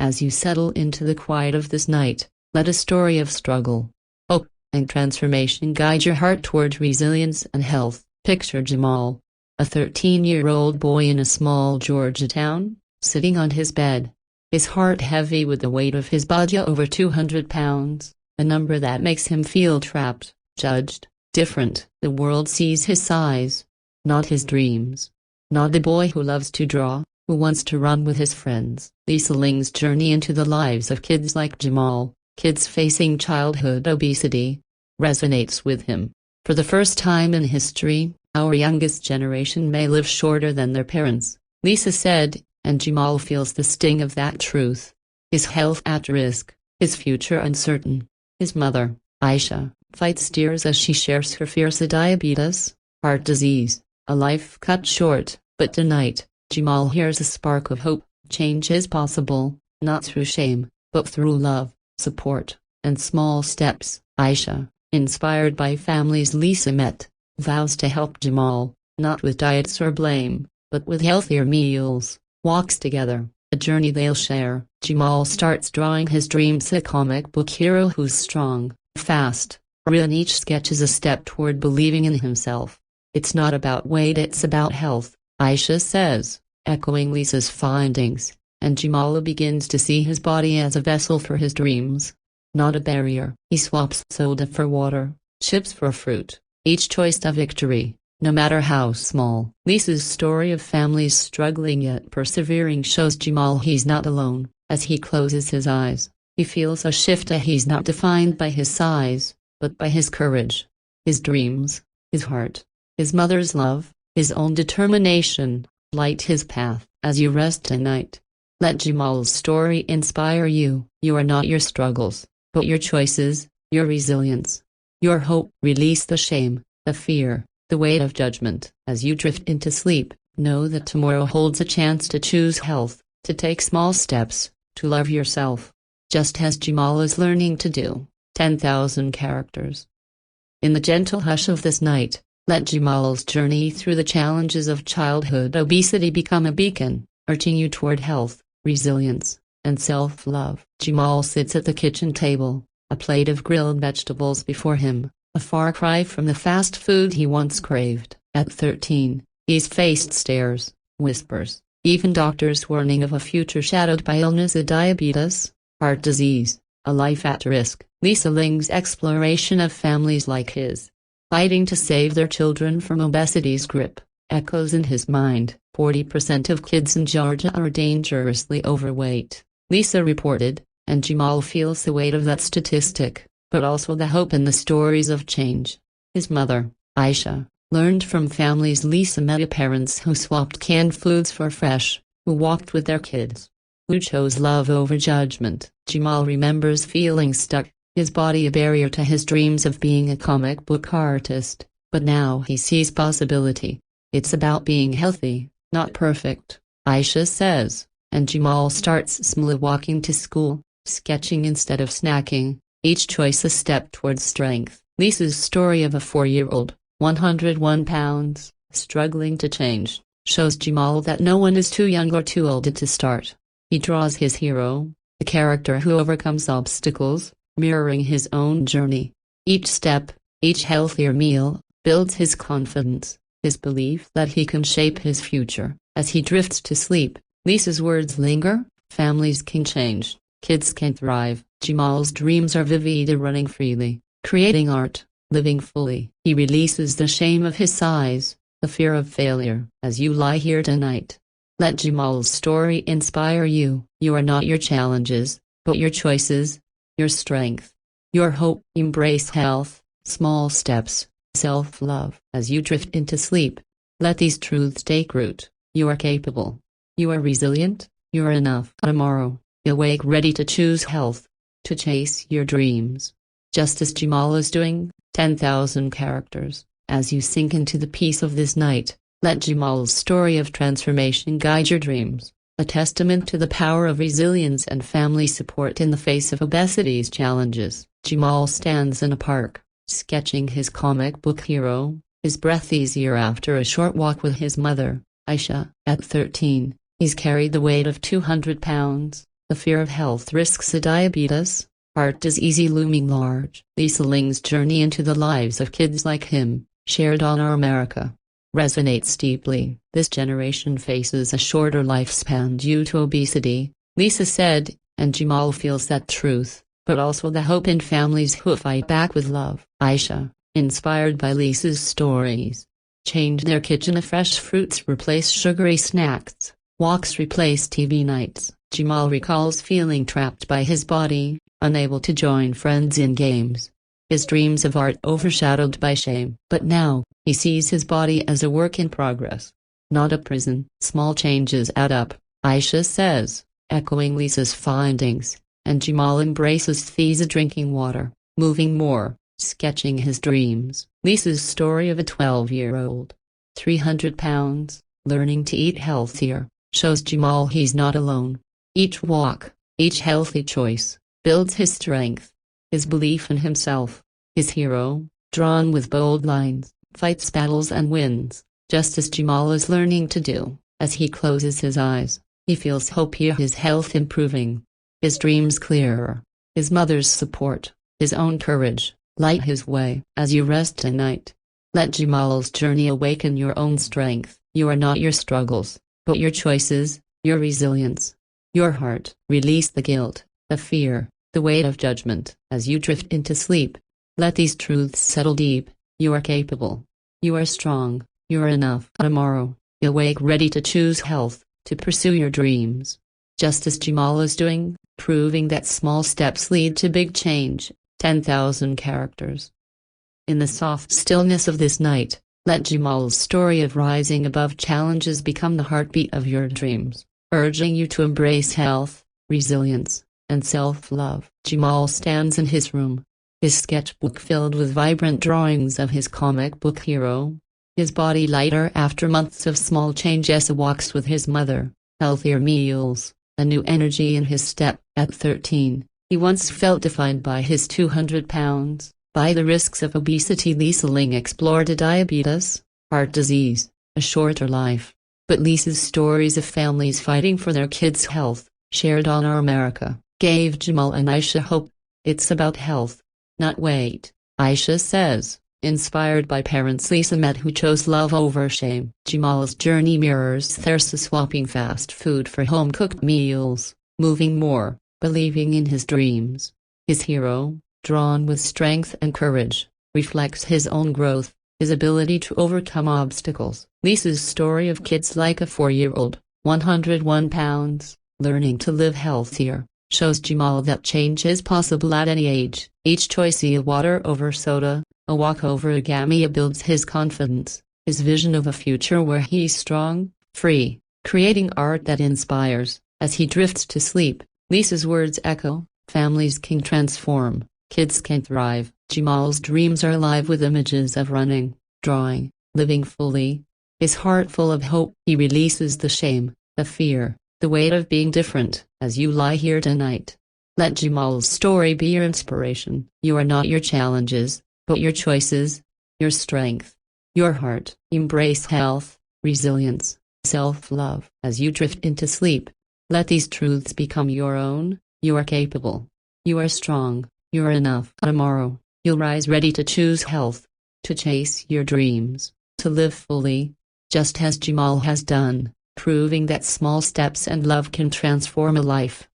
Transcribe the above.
As you settle into the quiet of this night, let a story of struggle, hope, and transformation guide your heart toward resilience and health. Picture Jamal, a 13-year-old boy in a small Georgia town, sitting on his bed, his heart heavy with the weight of his body over 200 pounds, a number that makes him feel trapped, judged, different. The world sees his size, not his dreams. Not the boy who loves to draw, who wants to run with his friends. Lisa Ling's journey into the lives of kids like Jamal, kids facing childhood obesity, resonates with him. For the first time in history, our youngest generation may live shorter than their parents, Lisa said, and Jamal feels the sting of that truth. His health at risk, his future uncertain. His mother, Aisha, fights tears as she shares her fears of diabetes, heart disease, a life cut short. But tonight, Jamal hears a spark of hope. Change is possible, not through shame, but through love, support, and small steps. Aisha, inspired by families Lisa met, vows to help Jamal, not with diets or blame, but with healthier meals, walks together, a journey they'll share. Jamal starts drawing his dreams, a comic book hero who's strong, fast, real, and each sketch is a step toward believing in himself. It's not about weight, it's about health, Aisha says, echoing Lisa's findings, and Jamal begins to see his body as a vessel for his dreams, not a barrier. He swaps soda for water, chips for fruit, each choice a victory, no matter how small. Lisa's story of families struggling yet persevering shows Jamal he's not alone. As he closes his eyes, he feels a shift. He's not defined by his size, but by his courage, his dreams, his heart, his mother's love, his own determination. Light his path. As you rest tonight, let Jamal's story inspire you. You are not your struggles, but your choices, your resilience, your hope. Release the shame, the fear, the weight of judgment. As you drift into sleep, know that tomorrow holds a chance to choose health, to take small steps, to love yourself, just as Jamal is learning to do. 10,000 characters. In the gentle hush of this night, let Jamal's journey through the challenges of childhood obesity become a beacon, urging you toward health, resilience, and self-love. Jamal sits at the kitchen table, a plate of grilled vegetables before him, a far cry from the fast food he once craved. At 13, he's faced stares, whispers, even doctors' warning of a future shadowed by illness, diabetes, heart disease, a life at risk. Lisa Ling's exploration of families like his, fighting to save their children from obesity's grip, echoes in his mind. 40% of kids in Georgia are dangerously overweight, Lisa reported, and Jamal feels the weight of that statistic, but also the hope in the stories of change. His mother, Aisha, learned from families Lisa met, parents who swapped canned foods for fresh, who walked with their kids, who chose love over judgment. Jamal remembers feeling stuck, his body a barrier to his dreams of being a comic book artist, but now he sees possibility. It's about being healthy, not perfect, Aisha says, and Jamal starts small, walking to school, sketching instead of snacking, each choice a step towards strength. Lisa's story of a 4-year-old, 101 pounds, struggling to change, shows Jamal that no one is too young or too old to start. He draws his hero, the character who overcomes obstacles, mirroring his own journey. Each step, each healthier meal, builds his confidence, his belief that he can shape his future. As he drifts to sleep, Lisa's words linger: families can change, kids can thrive. Jamal's dreams are vivid, running freely, creating art, living fully. He releases the shame of his size, the fear of failure. As you lie here tonight, let Jamal's story inspire you. You are not your challenges, but your choices, your strength, your hope. Embrace health, small steps, self-love. As you drift into sleep, let these truths take root. You are capable. You are resilient. You are enough. Tomorrow, awake ready to choose health, to chase your dreams, just as Jamal is doing. 10,000 characters. As you sink into the peace of this night, let Jamal's story of transformation guide your dreams, a testament to the power of resilience and family support in the face of obesity's challenges. Jamal stands in a park, sketching his comic book hero, his breath easier after a short walk with his mother, Aisha. At 13, he's carried the weight of 200 pounds, The fear of health risks of diabetes, heart disease looming large. Lisa Ling's journey into the lives of kids like him, shared on Our America, resonates deeply. This generation faces a shorter lifespan due to obesity, Lisa said, and Jamal feels that truth, but also the hope in families who fight back with love. Aisha, inspired by Lisa's stories, changed their kitchen of fresh fruits replace sugary snacks, walks replace TV nights. Jamal recalls feeling trapped by his body, unable to join friends in games. His dreams of art overshadowed by shame. But now, he sees his body as a work in progress, not a prison. Small changes add up, Aisha says, echoing Lisa's findings, and Jamal embraces these: drinking water, moving more, sketching his dreams. Lisa's story of a 12-year-old, 300 pounds, learning to eat healthier, shows Jamal he's not alone. Each walk, each healthy choice, builds his strength, his belief in himself. His hero, drawn with bold lines, fights battles and wins, just as Jamal is learning to do. As he closes his eyes, he feels hope, his health improving, his dreams clearer, his mother's support, his own courage, light his way. As you rest tonight, let Jamal's journey awaken your own strength. You are not your struggles, but your choices, your resilience, your heart. Release the guilt, the fear, the weight of judgment. As you drift into sleep, let these truths settle deep. You are capable. You are strong. You are enough. Tomorrow, you'll wake ready to choose health, to pursue your dreams. Just as Jamal is doing, proving that small steps lead to big change. 10,000 characters. In the soft stillness of this night, let Jamal's story of rising above challenges become the heartbeat of your dreams, urging you to embrace health, resilience, and self-love. Jamal stands in his room, his sketchbook filled with vibrant drawings of his comic book hero, his body lighter after months of small changes. Walks with his mother, healthier meals, a new energy in his step. At 13, he once felt defined by his 200 pounds, by the risks of obesity. Lisa Ling explored diabetes, heart disease, a shorter life. But Lisa's stories of families fighting for their kids' health, shared on Our America, gave Jamal and Aisha hope. It's about health, not weight, Aisha says, inspired by parents Lisa met who chose love over shame. Jamal's journey mirrors theirs, swapping fast food for home-cooked meals, moving more, believing in his dreams. His hero, drawn with strength and courage, reflects his own growth, his ability to overcome obstacles. Lisa's story of kids like a 4-year-old, 101 pounds, learning to live healthier, shows Jamal that change is possible at any age. Each choice, a water over soda, a walk over a gamia, builds his confidence, his vision of a future where he's strong, free, creating art that inspires. As he drifts to sleep, Lisa's words echo: families can transform, kids can thrive. Jamal's dreams are alive with images of running, drawing, living fully. His heart full of hope. He releases the shame, the fear, the weight of being different. As you lie here tonight, let Jamal's story be your inspiration. You are not your challenges, but your choices, your strength, your heart. Embrace health, resilience, self-love. As you drift into sleep, let these truths become your own. You are capable. You are strong. You are enough. Tomorrow, you'll rise ready to choose health, to chase your dreams, to live fully, just as Jamal has done, proving that small steps and love can transform a life.